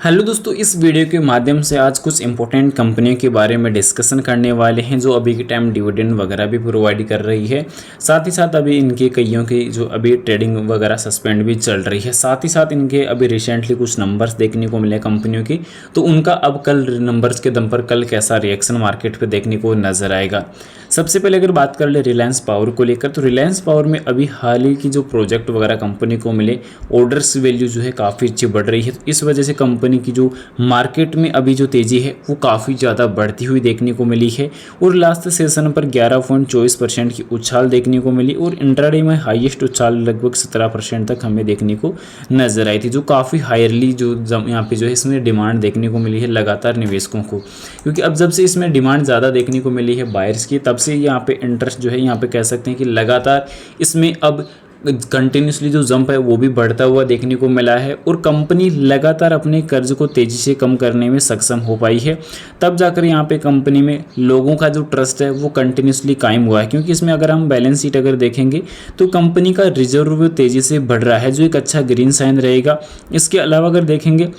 Hello दोस्तों, इस video के माध्यम से आज कुछ इंपॉर्टेंट कंपनियों के बारे में डिस्कशन करने वाले हैं जो अभी के टाइम डिविडेंड वगैरह भी प्रोवाइड कर रही है। साथ ही साथ अभी इनके कईयों की जो अभी ट्रेडिंग वगैरह सस्पेंड भी चल रही है। साथ ही साथ इनके अभी रिसेंटली कुछ नंबर्स देखने को मिले कंपनियों की, तो उनका अब कल नंबर्स के दम पर कल कैसा रिएक्शन मार्केट पर देखने को नजर आएगा। सबसे पहले अगर बात कर ले रिलायंस पावर को लेकर, तो रिलायंस पावर में अभी हाल ही की जो प्रोजेक्ट वगैरह कंपनी को मिले, ऑर्डर्स वैल्यू जो है काफ़ी अच्छी बढ़ रही है। तो इस वजह से कंपनी की जो मार्केट में अभी जो तेज़ी है वो काफ़ी ज़्यादा बढ़ती हुई देखने को मिली है और लास्ट सेशन पर 11.24% की उछाल देखने को मिली और इंट्राडे में हाईएस्ट उछाल लगभग 17% तक हमें देखने को नजर आई थी, जो काफ़ी हायरली जो यहाँ पे जो है इसमें डिमांड देखने को मिली है लगातार निवेशकों को। क्योंकि अब जब से इसमें डिमांड ज़्यादा देखने को मिली है बायर्स की, तब से यहाँ पे इंटरेस्ट जो है यहाँ पे कह सकते हैं कि लगातार इसमें अब कंटिन्यूसली जो जंप है वो भी बढ़ता हुआ देखने को मिला है और कंपनी लगातार अपने कर्ज को तेज़ी से कम करने में सक्षम हो पाई है। तब जाकर यहाँ पे कंपनी में लोगों का जो ट्रस्ट है वो कंटिन्यूसली कायम हुआ है। क्योंकि इसमें अगर हम बैलेंस शीट अगर देखेंगे तो कंपनी का रिजर्व तेज़ी से बढ़ रहा है, जो एक अच्छा ग्रीन साइन रहेगा। इसके अलावा अगर देखेंगे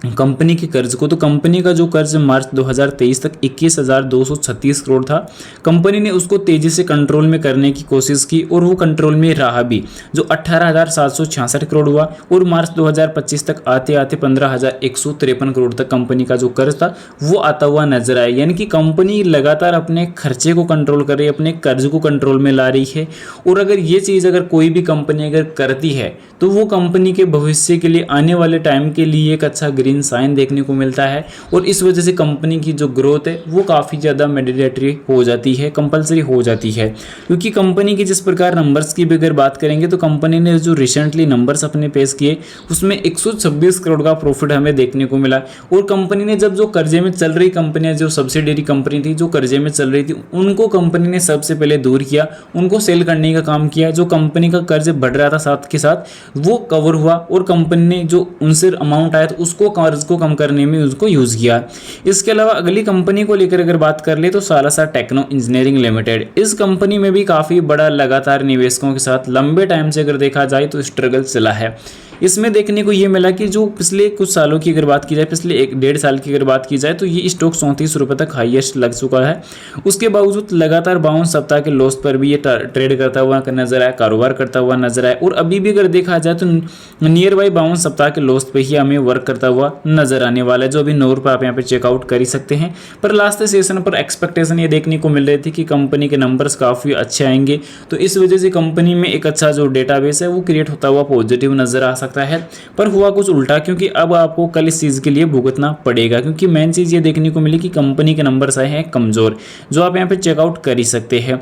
कंपनी के कर्ज को, तो कंपनी का जो कर्ज मार्च 2023 तक 21,236 करोड़ था, कंपनी ने उसको तेजी से कंट्रोल में करने की कोशिश की और वो कंट्रोल में रहा भी, जो 18,766 करोड़ हुआ और मार्च 2025 तक आते आते 15,153 करोड़ तक कंपनी का जो कर्ज था वो आता हुआ नजर आया। यानी कि कंपनी लगातार अपने खर्चे को कंट्रोल कर रही है, अपने कर्ज को कंट्रोल में ला रही है। और अगर ये चीज़ अगर कोई भी कंपनी अगर करती है तो वो कंपनी के भविष्य के लिए, आने वाले टाइम के लिए एक अच्छा ग्रीन साइन देखने को मिलता है और इस वजह से कंपनी की जो ग्रोथ है वो काफ़ी ज़्यादा मैंडेटरी हो जाती है, कंपलसरी हो जाती है। क्योंकि कंपनी की जिस प्रकार नंबर्स की भी अगर बात करेंगे तो कंपनी ने जो रिसेंटली नंबर्स अपने पेश किए उसमें 126 करोड़ का प्रॉफिट हमें देखने को मिला। और कंपनी ने जब जो कर्जे में चल रही कंपनियां, जो सब्सिडरी कंपनी थी जो कर्जे में चल रही थी, उनको कंपनी ने सबसे पहले दूर किया, उनको सेल करने का काम किया। जो कंपनी का कर्ज बढ़ रहा था साथ के साथ वो कवर हुआ और कंपनी ने जो उनसे अमाउंट आया था उसको कर्ज को कम करने में उसको यूज किया। इसके अलावा अगली कंपनी को लेकर अगर बात कर ले तो सालासा टेक्नो इंजीनियरिंग लिमिटेड, इस कंपनी में भी काफी बड़ा लगातार निवेशकों के साथ लंबे टाइम से अगर देखा जाए तो स्ट्रगल चला है। इसमें देखने को ये मिला कि जो पिछले कुछ सालों की अगर बात की जाए, पिछले 1-1.5 साल की अगर बात की जाए तो ये स्टॉक 34 रुपये तक हाईएस्ट लग चुका है। उसके बावजूद लगातार 52 सप्ताह के लॉस पर भी ये ट्रेड करता हुआ नजर आया, कारोबार करता हुआ नजर आया और अभी भी अगर देखा जाए तो नियर बाई 52 सप्ताह के लॉस पे ही हमें वर्क करता हुआ नजर आने वाला है, जो अभी 9 रुपये आप यहाँ पे चेकआउट कर ही सकते हैं। पर लास्ट सेशन पर एक्सपेक्टेशन ये देखने को मिल रही थी कि कंपनी के नंबर्स काफ़ी अच्छे आएंगे, तो इस वजह से कंपनी में एक अच्छा जो डेटाबेस है वो क्रिएट होता हुआ पॉजिटिव नजर आ सकता है। पर हुआ कुछ उल्टा, क्योंकि अब आपको कल इस चीज़ के लिए भुगतना पड़ेगा। क्योंकि मेन चीज़ ये देखने को मिली कि कंपनी के नंबर्स आए हैं कमज़ोर, जो आप यहाँ पे चेकआउट कर ही सकते हैं।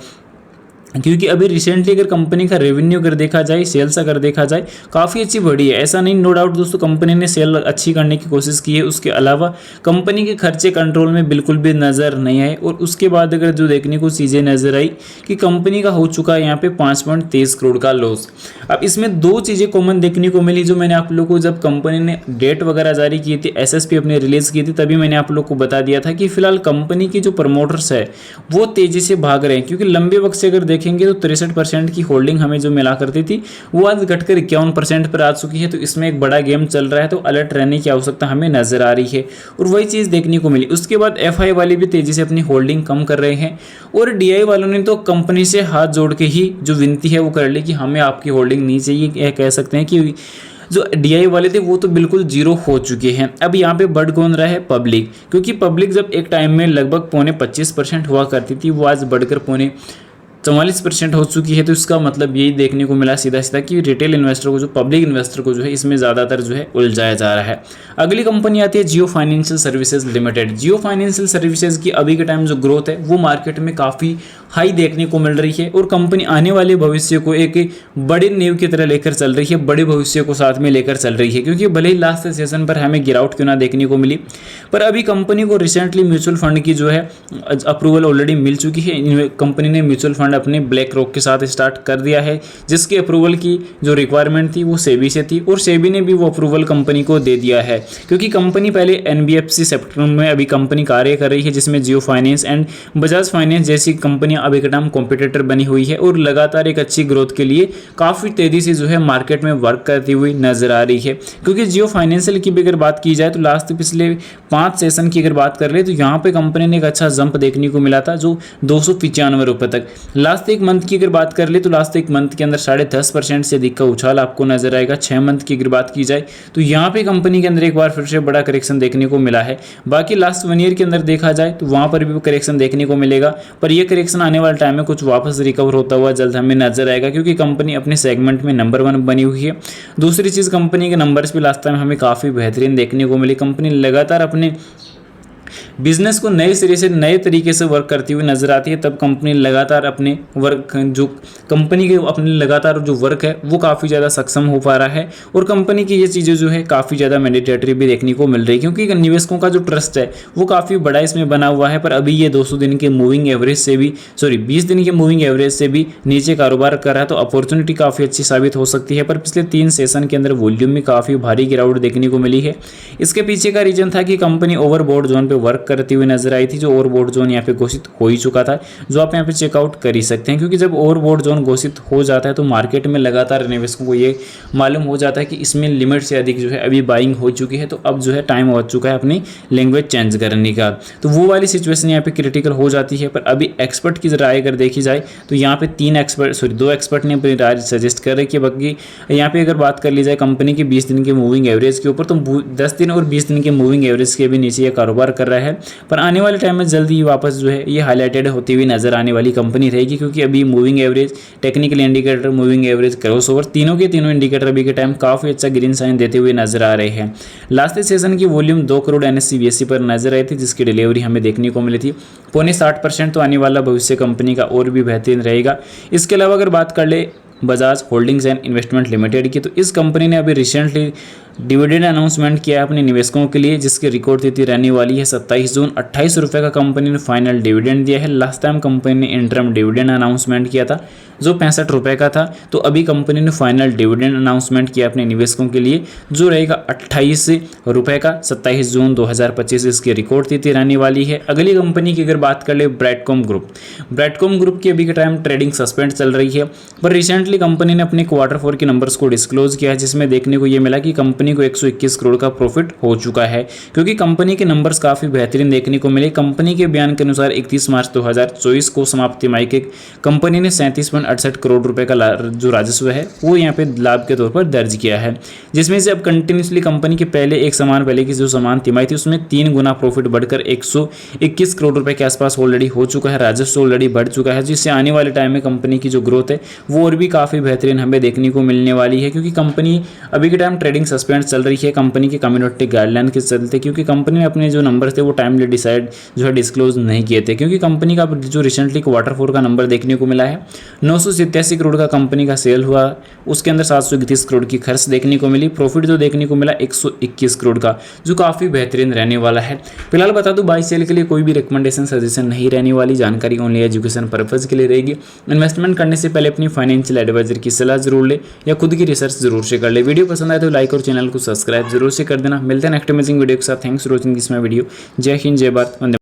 क्योंकि अभी रिसेंटली अगर कंपनी का रेवेन्यू अगर देखा जाए, सेल्स अगर देखा जाए काफ़ी अच्छी बढ़ी है, ऐसा नहीं, नो डाउट दोस्तों कंपनी ने सेल अच्छी करने की कोशिश की है। उसके अलावा कंपनी के खर्चे कंट्रोल में बिल्कुल भी नज़र नहीं आए। और उसके बाद अगर जो देखने को चीज़ें नज़र आई कि कंपनी का हो चुका है यहाँ पे 5.23 करोड़ का लॉस। अब इसमें दो चीज़ें कॉमन देखने को मिली, जो मैंने आप लोग को जब कंपनी ने डेट वगैरह जारी की थी, SSP अपने रिलीज़ की थी, तभी मैंने आप लोग को बता दिया था कि फिलहाल कंपनी की जो प्रमोटर्स है वो तेज़ी से भाग रहे हैं। क्योंकि लंबे वक्त से अगर देखेंगे तो 63% की होल्डिंग हमें जो मिला करती थी वो आज घटकर 51% पर आ चुकी है। तो इसमें एक बड़ा गेम चल रहा है, तो अलर्ट रहने की आवश्यकता हमें नजर आ रही है और वही चीज़ देखने को मिली। उसके बाद FI वाले भी तेजी से अपनी होल्डिंग कम कर रहे हैं और DI वालों ने तो कंपनी से हाथ जोड़ के ही जो विनती है वो कर ली कि हमें आपकी होल्डिंग नहीं चाहिए। कह सकते हैं कि जो DI वाले थे वो तो बिल्कुल जीरो हो चुके हैं। अब यहाँ पे बढ़ कौन रहा है? पब्लिक। क्योंकि पब्लिक जब एक टाइम में लगभग 25% हुआ करती थी, वो आज बढ़कर 44% हो चुकी है। तो इसका मतलब यही देखने को मिला सीधा सीधा कि रिटेल इन्वेस्टर को, जो पब्लिक इन्वेस्टर को जो है इसमें ज़्यादातर जो है उलझाया जा रहा है। अगली कंपनी आती है जियो फाइनेंशियल सर्विसेज लिमिटेड। जियो फाइनेंशियल सर्विसेज की अभी के टाइम जो ग्रोथ है वो मार्केट में काफ़ी हाई देखने को मिल रही है और कंपनी आने वाले भविष्य को एक बड़े नींव की तरह लेकर चल रही है, बड़े भविष्य को साथ में लेकर चल रही है। क्योंकि भले ही लास्ट सेशन पर हमें गिरावट क्यों ना देखने को मिली, पर अभी कंपनी को रिसेंटली म्यूचुअल फंड की जो है अप्रूवल ऑलरेडी मिल चुकी है। कंपनी ने म्यूचुअल फंड अपने ब्लैक रॉक के साथ स्टार्ट कर दिया है, जिसकी अप्रूवल की जो रिक्वायरमेंट थी वो सेबी से थी और सेबी ने भी वो अप्रूवल कंपनी को दे दिया है। क्योंकि कंपनी पहले NBFC सेक्टर में अभी कंपनी कार्य कर रही है, जिसमें जियो फाइनेंस एंड बजाज फाइनेंस जैसी कंपनियां अभी के टाइम कॉम्पिटिटर बनी हुई है और लगातार एक अच्छी ग्रोथ के लिए काफ़ी तेज़ी से जो है मार्केट में वर्क करती हुई नजर आ रही है। क्योंकि जियो फाइनेंशियल की भी अगर बात की जाए तो लास्ट पिछले 5 सेशन की अगर बात कर ले तो यहाँ पे कंपनी ने एक अच्छा जंप देखने को मिला था, जो 295 रुपये तक। लास्ट एक मंथ की अगर बात कर ले तो लास्ट एक मंथ के अंदर 10.5% से अधिक का उछाल आपको नजर आएगा। 6 मंथ की अगर बात की जाए तो यहाँ पे कंपनी के अंदर एक बार फिर से बड़ा करेक्शन देखने को मिला है। बाकी लास्ट 1 ईयर के अंदर देखा जाए तो वहाँ पर भी करेक्शन देखने को मिलेगा, पर यह करेक्शन आने वाले टाइम में कुछ वापस रिकवर होता हुआ जल्द हमें नजर आएगा, क्योंकि कंपनी अपने सेगमेंट में नंबर 1 बनी हुई है। दूसरी चीज़, कंपनी के नंबर्स भी लास्ट टाइम हमें काफ़ी बेहतरीन देखने को मिली। कंपनी लगातार अपने बिजनेस को नए सिरे से नए तरीके से वर्क करती हुई नजर आती है। तब कंपनी लगातार अपने वर्क जो कंपनी के अपने लगातार जो वर्क है वो काफ़ी ज़्यादा सक्षम हो पा रहा है, और कंपनी की ये चीज़ें जो है काफ़ी ज़्यादा मैंडेटरी भी देखने को मिल रही है, क्योंकि निवेशकों का जो ट्रस्ट है वो काफ़ी बड़ा इसमें बना हुआ है। पर अभी ये 200 दिन के मूविंग एवरेज से भी 20 दिन के मूविंग एवरेज से भी नीचे कारोबार कर रहा है, तो अपॉर्चुनिटी काफ़ी अच्छी साबित हो सकती है। पर पिछले 3 सेशन के अंदर वॉल्यूम में काफ़ी भारी गिरावट देखने को मिली है। इसके पीछे का रीजन था कि कंपनी ओवरबॉट जोन पे वर्क करती हुई नजर आई थी, जो ओवरबॉट जोन यहाँ पे घोषित हो ही चुका था, जो आप यहाँ पे चेकआउट कर ही सकते हैं। क्योंकि जब ओवरबॉट जोन घोषित हो जाता है तो मार्केट में लगातार निवेशकों को ये मालूम हो जाता है कि इसमें लिमिट से अधिक जो है अभी बाइंग हो चुकी है, तो अब जो है टाइम हो चुका है अपनी लैंग्वेज चेंज करने का। तो वो वाली सिचुएशन यहाँ पे क्रिटिकल हो जाती है। पर अभी एक्सपर्ट की राय अगर देखी जाए तो यहाँ पे 2 एक्सपर्ट ने अपनी राय सजेस्ट कर रही है। बाकी यहाँ पे अगर बात कर ली जाए कंपनी की 20 दिन के मूविंग एवरेज के ऊपर, तो 10 दिन और 20 दिन के मूविंग एवरेज के भी नीचे ये कारोबार कर रहा है। पर आने वाले टाइम में जल्दी ही वापस जो है ये हाईलाइटेड होती हुई नजर आने वाली कंपनी रहेगी, क्योंकि अभी moving average, technical indicator, moving average, crossover, तीनों के तीनों इंडिकेटर अभी के टाइम काफ़ी अच्छा ग्रीन साइन देते हुए नजर आ रहे हैं। लास्ट सेशन की वॉल्यूम 2 करोड़ NSE BSE पर नजर आई थी, जिसकी डिलीवरी हमें देखने को मिली थी 60%। तो आने वाला भविष्य कंपनी का और भी बेहतरीन रहेगा। इसके अलावा अगर बात कर ले Bajaj holdings and investment limited की, तो इस कंपनी ने अभी रिसेंटली डिविडेंड अनाउंसमेंट किया है अपने निवेशकों के लिए, जिसकी रिकॉर्ड तिथि रहने वाली है 27 जून। 28 रुपये का कंपनी ने फाइनल डिविडेंड दिया है। लास्ट टाइम कंपनी ने इंटरम डिविडेंड अनाउंसमेंट किया था जो 65 रुपये का था। तो अभी कंपनी ने फाइनल डिविडेंड अनाउंसमेंट किया अपने निवेशकों के लिए, जो रहेगा 28 रुपये का। 27 जून 2025 इसकी रिकॉर्ड तिथि रहने वाली है। अगली कंपनी की अगर बात कर ले ब्रैडकॉम ग्रुप की अभी के टाइम ट्रेडिंग सस्पेंड चल रही है, पर रिसेंटली कंपनी ने अपने Q4 के नंबर्स को डिस्क्लोज किया है, जिसमें देखने को ये मिला कि कंपनी को 121 करोड़ का प्रॉफिट हो चुका है, क्योंकि कंपनी के नंबर्स काफ़ी बेहतरीन देखने को मिले। कंपनी के बयान के अनुसार 31 मार्च 2024 को समाप्त तिमाही के कंपनी ने 37.68 करोड़ रुपए का जो राजस्व है वो यहाँ पे लाभ के तौर पर दर्ज किया है, जिसमें से अब कंटिन्यूसली कंपनी के पहले की जो समान तिमाही थी उसमें 3 गुना प्रॉफिट बढ़कर 121 करोड़ रुपए के आसपास ऑलरेडी हो चुका है, राजस्व ऑलरेडी बढ़ चुका है, जिससे आने वाले टाइम में कंपनी की जो ग्रोथ है वो और भी काफ़ी बेहतरीन हमें देखने को मिलने वाली है। क्योंकि कंपनी अभी के टाइम ट्रेडिंग सस्पेंड चल रही है कंपनी के कम्युनिटी गाइडलाइन के चलते, क्योंकि कंपनी ने अपने जो नंबर थे वो टाइमली जो है डिस्क्लोज नहीं किए थे। क्योंकि कंपनी का जो रिसेंटली Q4 का नंबर देखने को मिला है 987 करोड़ का कंपनी का सेल हुआ, उसके अंदर 731 करोड़ की खर्च देखने को मिली, प्रॉफिट जो देखने को मिला 121 करोड़ का, जो काफ़ी बेहतरीन रहने वाला है। फिलहाल बता दूं बाई सेल के लिए कोई भी रिकमेंडेशन सजेशन नहीं रहने वाली, जानकारी ओनली एजुकेशन पर्पज़ के लिए रहेगी। इन्वेस्टमेंट करने से पहले अपनी फाइनेंशियल एडवाइजर की सलाह जरूर ले या खुद की रिसर्च जरूर से कर ले। वीडियो पसंद आए तो लाइक और चैनल को सब्सक्राइब जरूर से कर देना। मिलते हैं नेक्स्ट अमेजिंग वीडियो के साथ। Thanks for watching this my video. जय हिंद, जय भारत, वंदे